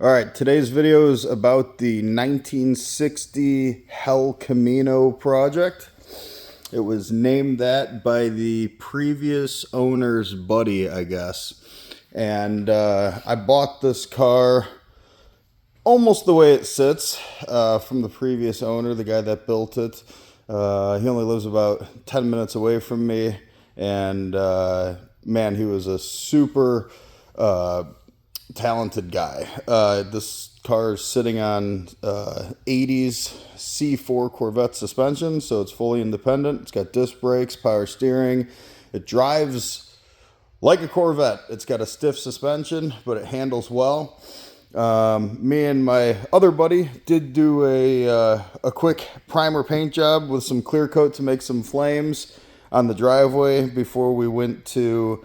All right, today's video is about the 1960 Elcamino project. It was named that by the previous owner's buddy, I guess. And I bought this car almost the way it sits from the previous owner, the guy that built it. He only lives about 10 minutes away from me. And man, he was a super talented guy. This car is sitting on 80s C4 Corvette suspension, so it's fully independent. It's got disc brakes, power steering. It drives like a Corvette. It's got a stiff suspension, but it handles well. Me and my other buddy did do a quick primer paint job with some clear coat to make some flames on the driveway before we went to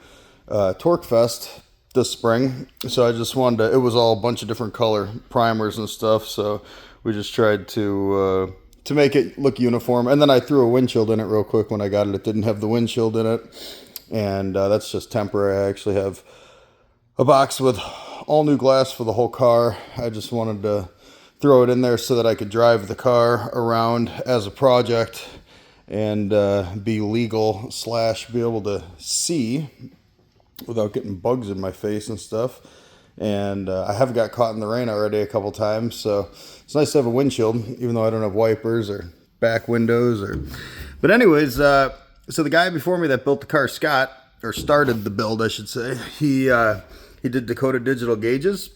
Torque Fest this spring. So I just wanted to, it was all a bunch of different color primers and stuff, so we just tried to make it look uniform. And then I threw a windshield in it real quick when I got it. It didn't have the windshield in it, and that's just temporary. I actually have a box with all new glass for the whole car. I just wanted to throw it in there so that I could drive the car around as a project and be legal / be able to see without getting bugs in my face and stuff. And I have got caught in the rain already a couple times, so it's nice to have a windshield, even though I don't have wipers or back windows. But anyways, so the guy before me that built the car, Scott, or started the build, I should say, he did Dakota digital gauges.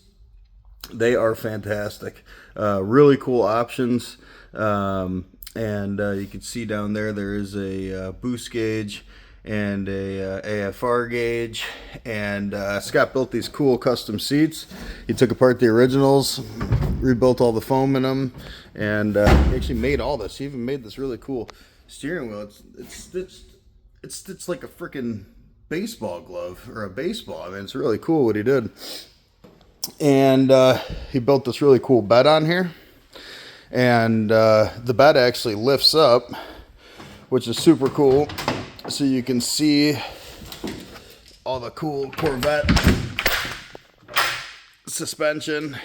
They are fantastic. Really cool options. And you can see down there is a boost gauge and a AFR gauge. And Scott built these cool custom seats. He took apart the originals, rebuilt all the foam in them, and he actually made all this. He even made this really cool steering wheel. It's stitched like a freaking baseball glove or a baseball. I mean, it's really cool what he did. And he built this really cool bed on here. And the bed actually lifts up, which is super cool. So you can see all the cool Corvette suspension.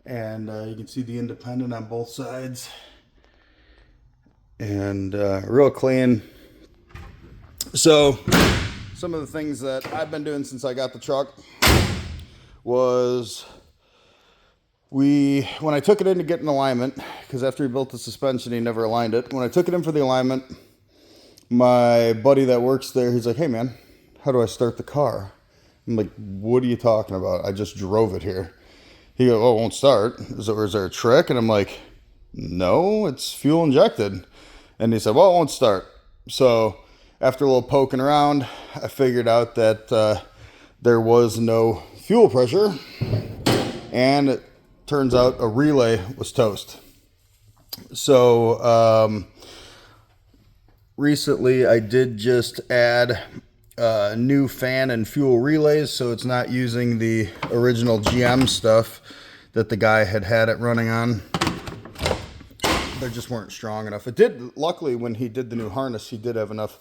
And you can see the independent on both sides. And real clean. So some of the things that I've been doing since I got the truck was when I took it in to get an alignment, because after he built the suspension, he never aligned it. When I took it in for the alignment, my buddy that works there, he's like, "Hey man, how do I start the car?" I'm like, "What are you talking about? I just drove it here." He goes, "Oh, it won't start. Is there a trick?" And I'm like, "No, it's fuel injected." And he said, "Well, it won't start." So after a little poking around, I figured out that there was no fuel pressure, and it turns out a relay was toast. So recently I did just add new fan and fuel relays, so it's not using the original GM stuff that the guy had it running on. They just weren't strong enough. It did, luckily when he did the new harness, he did have enough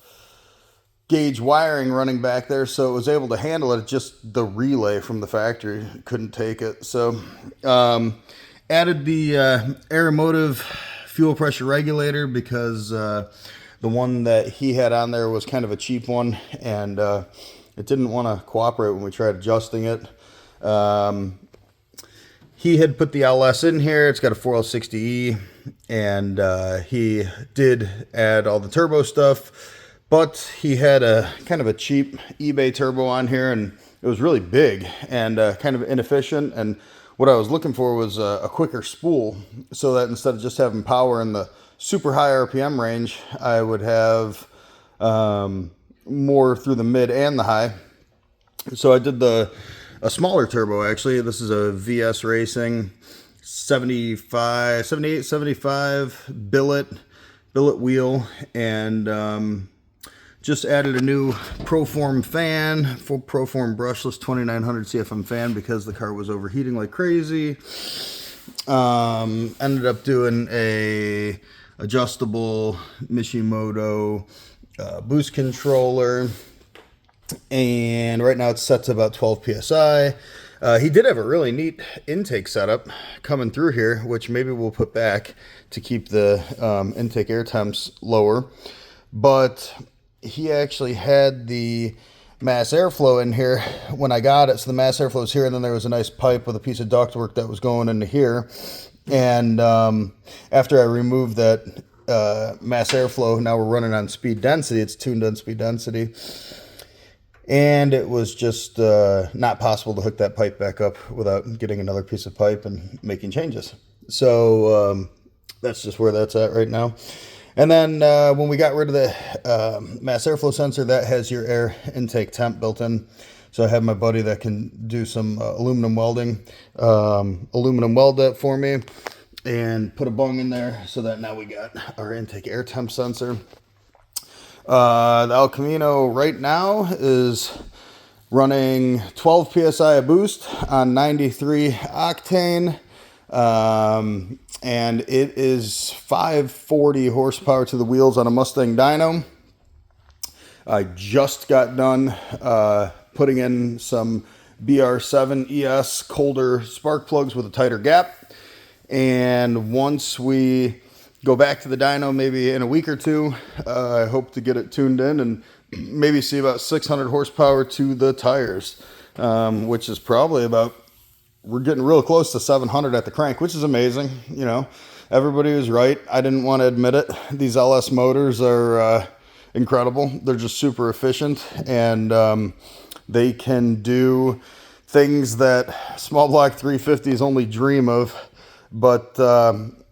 gauge wiring running back there, so it was able to handle it. Just the relay from the factory couldn't take it. So added the Aeromotive fuel pressure regulator, because the one that he had on there was kind of a cheap one, and it didn't want to cooperate when we tried adjusting it. He had put the LS in here. It's got a 4L60E, and he did add all the turbo stuff. But he had a kind of a cheap eBay turbo on here, and it was really big and kind of inefficient. And what I was looking for was a quicker spool, so that instead of just having power in the super high RPM range, I would have more through the mid and the high. So I did a smaller turbo, actually. This is a VS Racing 78, 75 billet wheel, and just added a new Proform fan, full Proform brushless 2900 CFM fan, because the car was overheating like crazy. Ended up doing a adjustable Mishimoto boost controller, and right now it's set to about 12 psi. He did have a really neat intake setup coming through here, which maybe we'll put back to keep the intake air temps lower. But he actually had the mass airflow in here when I got it. So the mass airflow is here, and then there was a nice pipe with a piece of ductwork that was going into here. And after I removed that mass airflow, now we're running on speed density. It's tuned on speed density. And it was just not possible to hook that pipe back up without getting another piece of pipe and making changes. So that's just where that's at right now. And then when we got rid of the mass airflow sensor, that has your air intake temp built in. So I have my buddy that can do some aluminum welding, aluminum weld that for me, and put a bung in there so that now we got our intake air temp sensor. The Elcamino right now is running 12 psi of boost on 93 octane, and it is 540 horsepower to the wheels on a Mustang dyno. I just got done putting in some BR7 ES colder spark plugs with a tighter gap, and once we go back to the dyno maybe in a week or two, I hope to get it tuned in and maybe see about 600 horsepower to the tires, which is probably about, we're getting real close to 700 at the crank, which is amazing. You know, everybody was right. I didn't want to admit it. These LS motors are incredible. They're just super efficient, and they can do things that small block 350s only dream of, but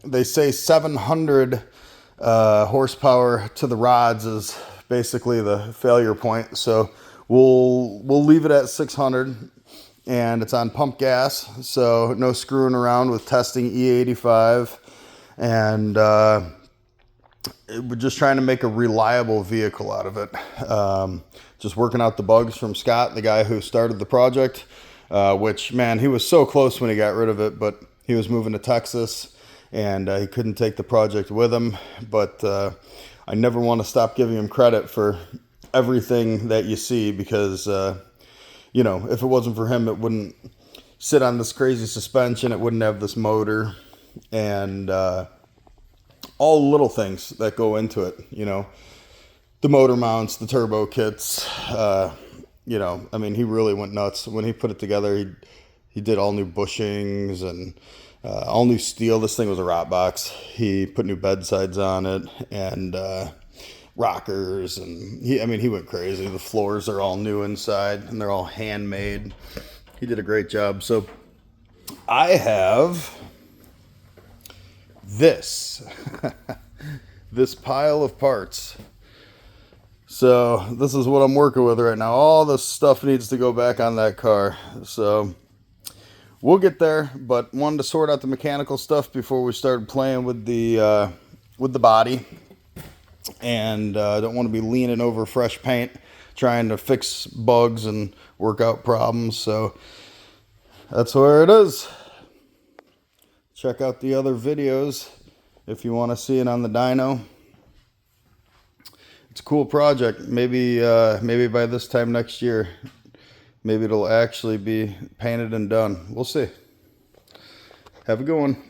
they say 700 horsepower to the rods is basically the failure point. So we'll leave it at 600, and it's on pump gas. So no screwing around with testing E85, and we're just trying to make a reliable vehicle out of it. Just working out the bugs from Scott, the guy who started the project, which, man, he was so close when he got rid of it, but he was moving to Texas, and he couldn't take the project with him. But I never want to stop giving him credit for everything that you see, because, you know, if it wasn't for him, it wouldn't sit on this crazy suspension. It wouldn't have this motor, and all the little things that go into it, you know, the motor mounts, the turbo kits, you know, I mean, he really went nuts when he put it together. He did all new bushings and all new steel. This thing was a rot box. He put new bedsides on it, and rockers, and he went crazy. The floors are all new inside, and they're all handmade. He did a great job. So I have this this pile of parts. So this is what I'm working with right now. All this stuff needs to go back on that car. So we'll get there, but wanted to sort out the mechanical stuff before we started playing with the body. And don't want to be leaning over fresh paint trying to fix bugs and work out problems. So that's where it is. Check out the other videos if you want to see it on the dyno. It's a cool project. Maybe by this time next year, maybe it'll actually be painted and done. We'll see. Have a good one.